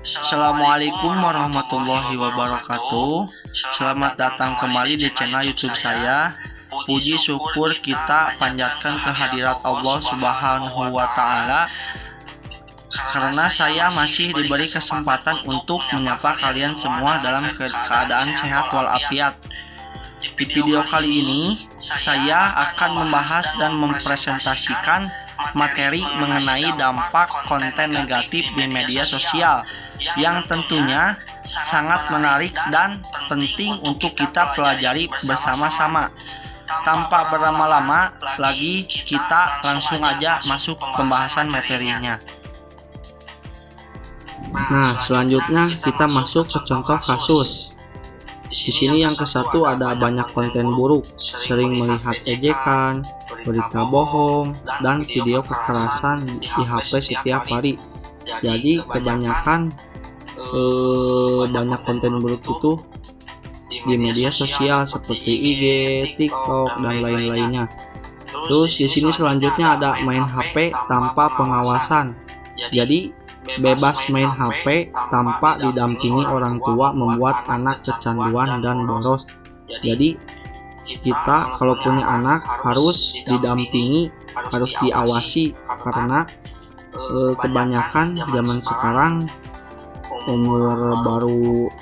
Assalamualaikum warahmatullahi wabarakatuh. Selamat datang kembali di channel YouTube saya. Puji syukur kita panjatkan kehadirat Allah Subhanahu wa Ta'ala, karena saya masih diberi kesempatan untuk menyapa kalian semua dalam keadaan sehat walafiat. Di video kali ini saya akan membahas dan mempresentasikan materi mengenai dampak konten negatif di media sosial yang tentunya sangat menarik dan penting untuk kita pelajari bersama-sama. Tanpa berlama-lama lagi, kita langsung aja masuk pembahasan materinya. Nah, selanjutnya kita masuk ke contoh kasus. Di sini yang ke-1 ada banyak konten buruk, sering melihat ejekan, berita bohong, dan video kekerasan di HP setiap hari. Jadi kebanyakan banyak konten buruk itu di media sosial seperti IG, TikTok, dan lain-lainnya. Terus di sini selanjutnya ada main HP tanpa pengawasan. Jadi bebas main HP tanpa didampingi orang tua membuat anak kecanduan dan boros. Jadi kita kalau punya anak harus didampingi, harus diawasi, karena kebanyakan zaman sekarang umur baru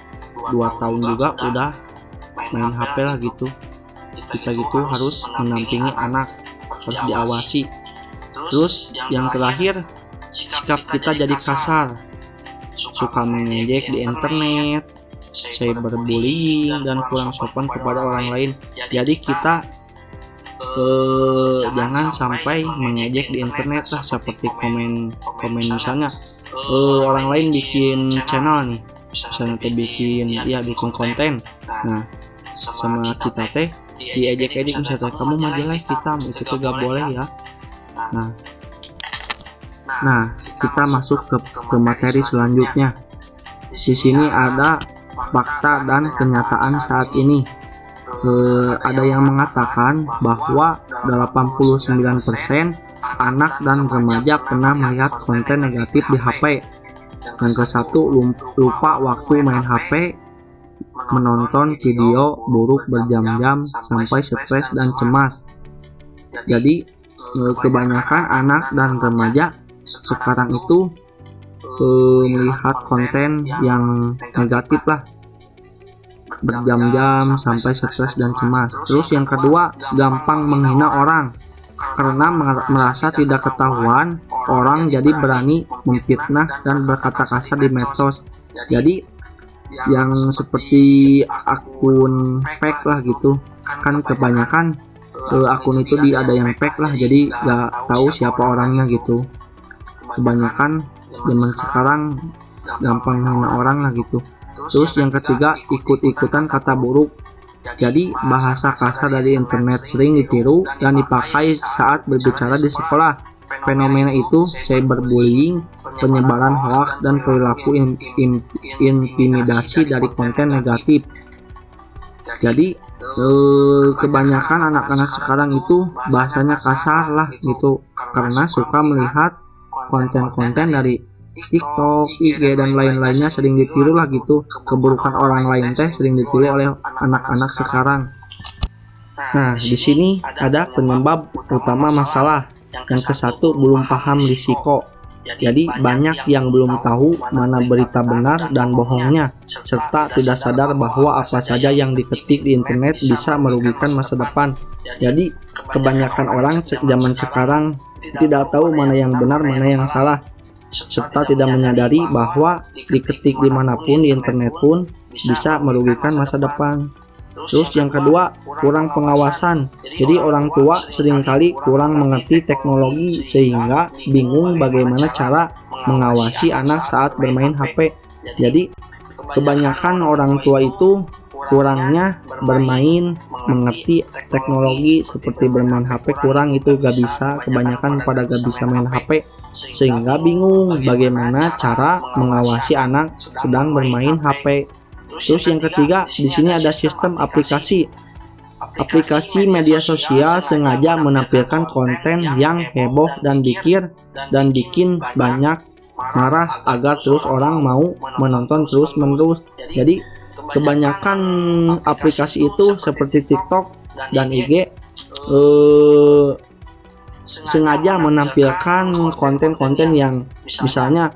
2 tahun juga udah main HP lah gitu. Kita gitu harus mendampingi anak, harus diawasi. Terus yang terakhir, sikap kita jadi kasar, suka mengejek di internet, cyberbullying, dan kurang sopan kepada orang lain. Jadi kita jangan sampai mengejek di internet lah, seperti komen misalnya orang lain bikin channel nih, misalnya bikin konten, nah sama kita teh diejek-ejek, misalnya kamu mah jelek, itu tuh gak boleh ya. Nah, kita masuk ke materi selanjutnya. Di sini ada fakta dan kenyataan saat ini. Ada yang mengatakan bahwa 89% anak dan remaja pernah melihat konten negatif di HP. Yang ke-1, lupa waktu main HP, menonton video buruk berjam-jam sampai stres dan cemas. Jadi kebanyakan anak dan remaja sekarang itu melihat konten yang negatif lah, berjam-jam sampai stres dan cemas. Terus yang kedua, gampang menghina orang. Karena merasa tidak ketahuan orang, jadi berani memfitnah dan berkata kasar di medsos. Jadi yang seperti akun fake lah gitu, kan kebanyakan akun itu ada yang fake lah, jadi gak tahu siapa orangnya gitu. Kebanyakan zaman sekarang gampang menghina orang lah gitu. Terus yang ketiga, ikut-ikutan kata buruk. Jadi bahasa kasar dari internet sering ditiru dan dipakai saat berbicara di sekolah. Fenomena itu cyberbullying, penyebaran hoaks, dan perilaku intimidasi dari konten negatif. Jadi kebanyakan anak-anak sekarang itu bahasanya kasar lah gitu, karena suka melihat konten-konten dari TikTok, IG, dan lain-lainnya, sering ditiru lah gitu. Keburukan orang lain teh sering ditiru oleh anak-anak sekarang. Nah, di sini ada penyebab utama masalah. Yang ke-1, belum paham risiko. Jadi banyak yang belum tahu mana berita benar dan bohongnya, serta tidak sadar bahwa apa saja yang diketik di internet bisa merugikan masa depan. Jadi kebanyakan orang zaman sekarang tidak tahu mana yang benar, mana yang salah, serta tidak menyadari bahwa diketik dimanapun di internet pun bisa merugikan masa depan. Terus yang kedua, kurang pengawasan. Jadi orang tua seringkali kurang mengerti teknologi sehingga bingung bagaimana cara mengawasi anak saat bermain HP. Jadi kebanyakan orang tua itu kurangnya bermain, mengerti teknologi seperti bermain HP kurang, itu gak bisa, kebanyakan pada gak bisa main HP, sehingga bingung bagaimana cara mengawasi anak sedang bermain HP. Terus yang ketiga, di sini ada sistem aplikasi. Aplikasi media sosial sengaja menampilkan konten yang heboh dan bikin banyak marah agar terus orang mau menonton terus-menerus. Jadi kebanyakan aplikasi itu seperti TikTok dan IG sengaja menampilkan konten-konten yang misalnya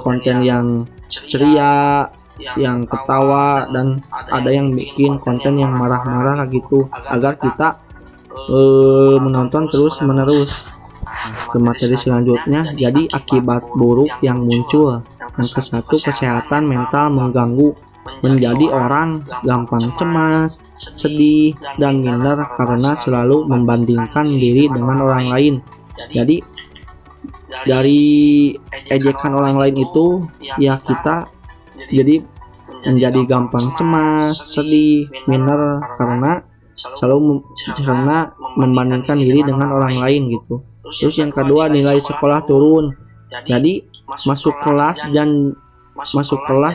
konten yang ceria, yang ketawa, dan ada yang bikin konten yang marah-marah gitu agar kita menonton terus-menerus. Ke materi selanjutnya, jadi akibat buruk yang muncul. Yang ke-1, kesehatan mental mengganggu, menjadi orang gampang cemas, sedih, dan minder karena selalu membandingkan diri dengan orang lain. Jadi dari ejekan orang lain itu ya kita jadi menjadi gampang cemas, sedih, minder karena membandingkan diri dengan orang lain gitu. Terus yang kedua, nilai sekolah turun. Jadi masuk kelas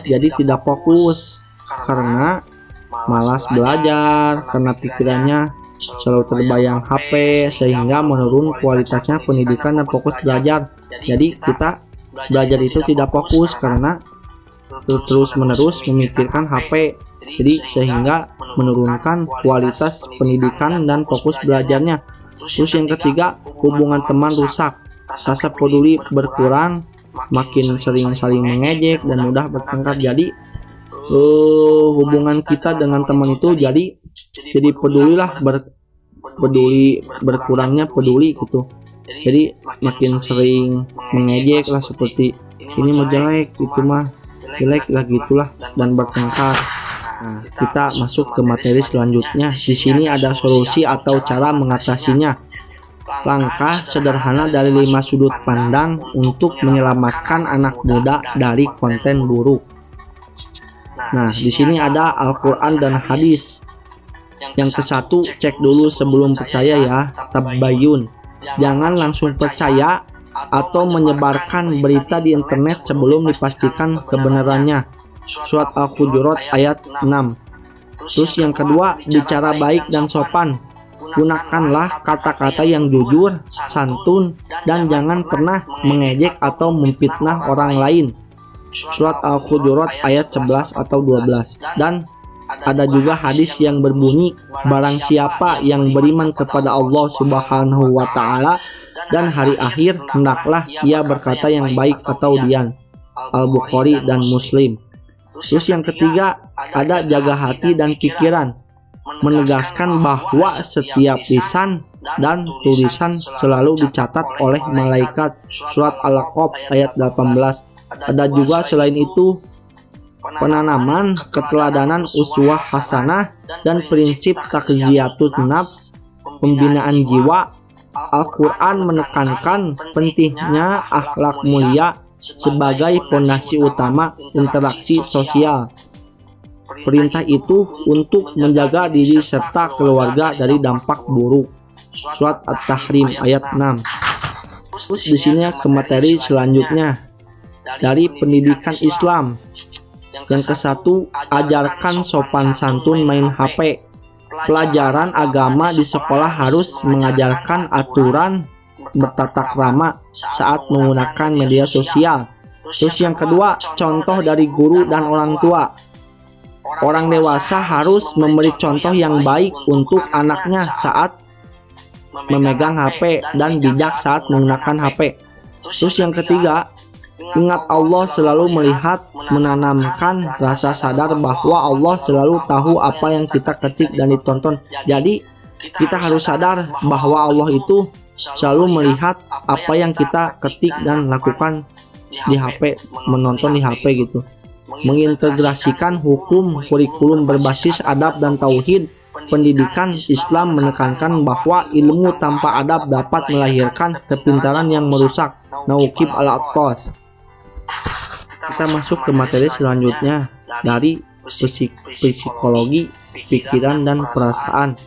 jadi tidak fokus karena malas belajar, karena pikirannya selalu terbayang HP sehingga menurun kualitasnya pendidikan dan fokus belajar. Jadi kita belajar itu tidak fokus karena terus-menerus memikirkan HP. Jadi sehingga menurunkan kualitas pendidikan dan fokus belajarnya. Terus yang ketiga, hubungan teman rusak, rasa peduli berkurang, makin sering saling mengejek dan mudah bertengkar. Jadi hubungan kita dengan teman itu jadi pedulilah, berkurangnya peduli gitu. Jadi makin sering mengejek lah, seperti ini mah jelek, itu mah jelek lah gitulah, dan bertengkar. Nah, kita masuk ke materi selanjutnya. Di sini ada solusi atau cara mengatasinya. Langkah sederhana dari 5 sudut pandang untuk menyelamatkan anak muda dari konten buruk. Nah, di sini ada Al-Quran dan hadis. Yang ke-1, cek dulu sebelum percaya ya, tabayun. Jangan langsung percaya atau menyebarkan berita di internet sebelum dipastikan kebenarannya. Surat Al-Hujurat ayat 6. Terus yang kedua, bicara baik dan sopan. Gunakanlah kata-kata yang jujur, santun, dan jangan pernah mengejek atau memfitnah orang lain. Surat Al-Hujurat ayat 11 atau 12. Dan ada juga hadis yang berbunyi, barang siapa yang beriman kepada Allah Subhanahu wa Ta'ala dan hari akhir, hendaklah ia berkata yang baik atau diam. Al-Bukhari dan Muslim. Terus yang ketiga, ada jaga hati dan pikiran. Menegaskan bahwa setiap lisan dan tulisan selalu dicatat oleh malaikat. Surat Al-Aqab ayat 18. Ada juga selain itu penanaman keteladanan uswah hasanah dan prinsip takziyatun nafs, pembinaan jiwa. Al-Quran menekankan pentingnya akhlak mulia sebagai fondasi utama interaksi sosial. Perintah itu untuk menjaga diri serta keluarga dari dampak buruk. Surat At-Tahrim ayat 6. Terus di sini ke materi selanjutnya dari pendidikan Islam. Yang ke-1, ajarkan sopan santun main HP. Pelajaran agama di sekolah harus mengajarkan aturan bertata krama saat menggunakan media sosial. Terus yang kedua, contoh dari guru dan orang tua. Orang dewasa harus memberi contoh yang baik untuk anaknya saat memegang HP dan bijak saat menggunakan HP. Terus yang ketiga, ingat Allah selalu melihat, menanamkan rasa sadar bahwa Allah selalu tahu apa yang kita ketik dan ditonton. Jadi kita harus sadar bahwa Allah itu selalu melihat apa yang kita ketik dan lakukan di HP, menonton di HP gitu. Mengintegrasikan hukum kurikulum berbasis adab dan tauhid. Pendidikan Islam menekankan bahwa ilmu tanpa adab dapat melahirkan kepintaran yang merusak. Nauqib al-Attas. Kita masuk ke materi selanjutnya dari psikologi, pikiran, dan perasaan.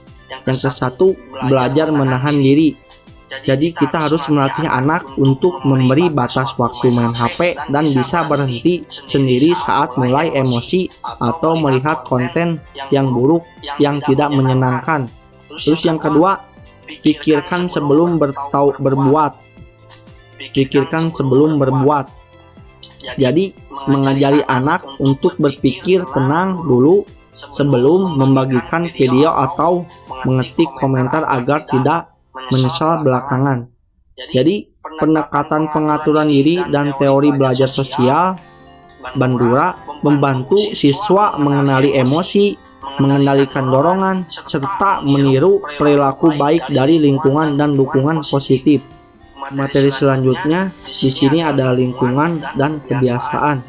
Yang ke-1, belajar menahan diri. Jadi kita harus melatih anak untuk memberi batas waktu main HP dan bisa berhenti sendiri saat mulai emosi atau melihat konten yang buruk yang tidak menyenangkan. Terus yang kedua, pikirkan sebelum berbuat. Pikirkan sebelum berbuat. Jadi, mengajari anak untuk berpikir tenang dulu sebelum membagikan video atau mengetik komentar agar tidak menyesal belakangan. Jadi, pendekatan pengaturan diri dan teori belajar sosial Bandura membantu siswa mengenali emosi, mengendalikan dorongan, serta meniru perilaku baik dari lingkungan dan dukungan positif. Materi selanjutnya di sini ada lingkungan dan kebiasaan.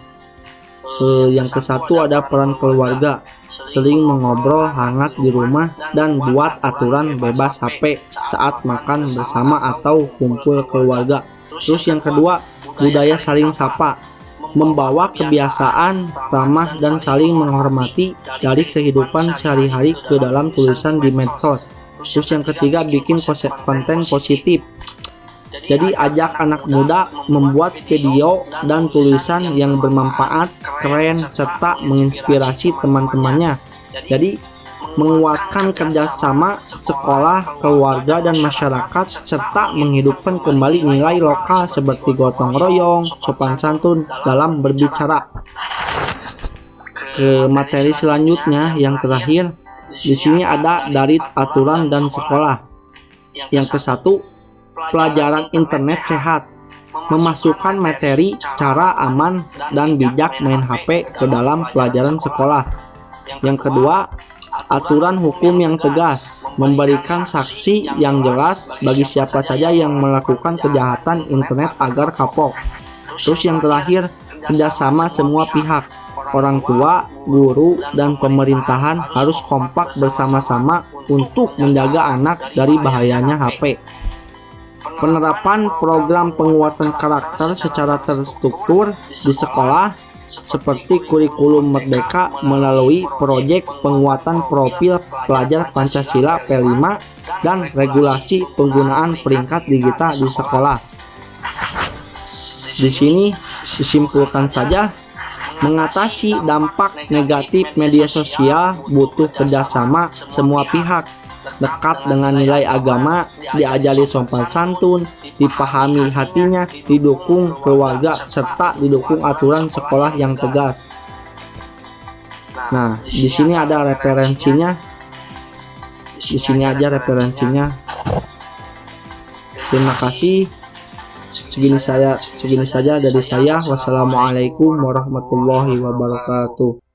Yang kesatu ada peran keluarga, sering mengobrol hangat di rumah dan buat aturan bebas HP saat makan bersama atau kumpul keluarga. Terus yang kedua, budaya saling sapa, membawa kebiasaan ramah dan saling menghormati dari kehidupan sehari-hari ke dalam tulisan di medsos. Terus yang ketiga, bikin konten positif. Jadi ajak anak muda membuat video dan tulisan yang bermanfaat, keren, serta menginspirasi teman-temannya. Jadi menguatkan kerjasama sekolah, keluarga, dan masyarakat, serta menghidupkan kembali nilai lokal seperti gotong royong, sopan santun dalam berbicara. Ke materi selanjutnya yang terakhir, di sini ada dari aturan dan sekolah. Yang kesatu, pelajaran internet sehat, memasukkan materi cara aman dan bijak main HP ke dalam pelajaran sekolah. Yang kedua, aturan hukum yang tegas, memberikan saksi yang jelas bagi siapa saja yang melakukan kejahatan internet agar kapok. Terus yang terakhir, kerjasama semua pihak, orang tua, guru, dan pemerintahan harus kompak bersama-sama untuk menjaga anak dari bahayanya HP. Penerapan program penguatan karakter secara terstruktur di sekolah seperti kurikulum Merdeka melalui proyek penguatan profil pelajar Pancasila P5 dan regulasi penggunaan peringkat digital di sekolah. Di sini disimpulkan saja, mengatasi dampak negatif media sosial butuh kerjasama semua pihak, dekat dengan nilai agama, diajari sopan santun, dipahami hatinya, didukung keluarga, serta didukung aturan sekolah yang tegas. Nah, di sini ada referensinya. Di sini aja referensinya. Terima kasih. Segini saja dari saya. Wassalamualaikum warahmatullahi wabarakatuh.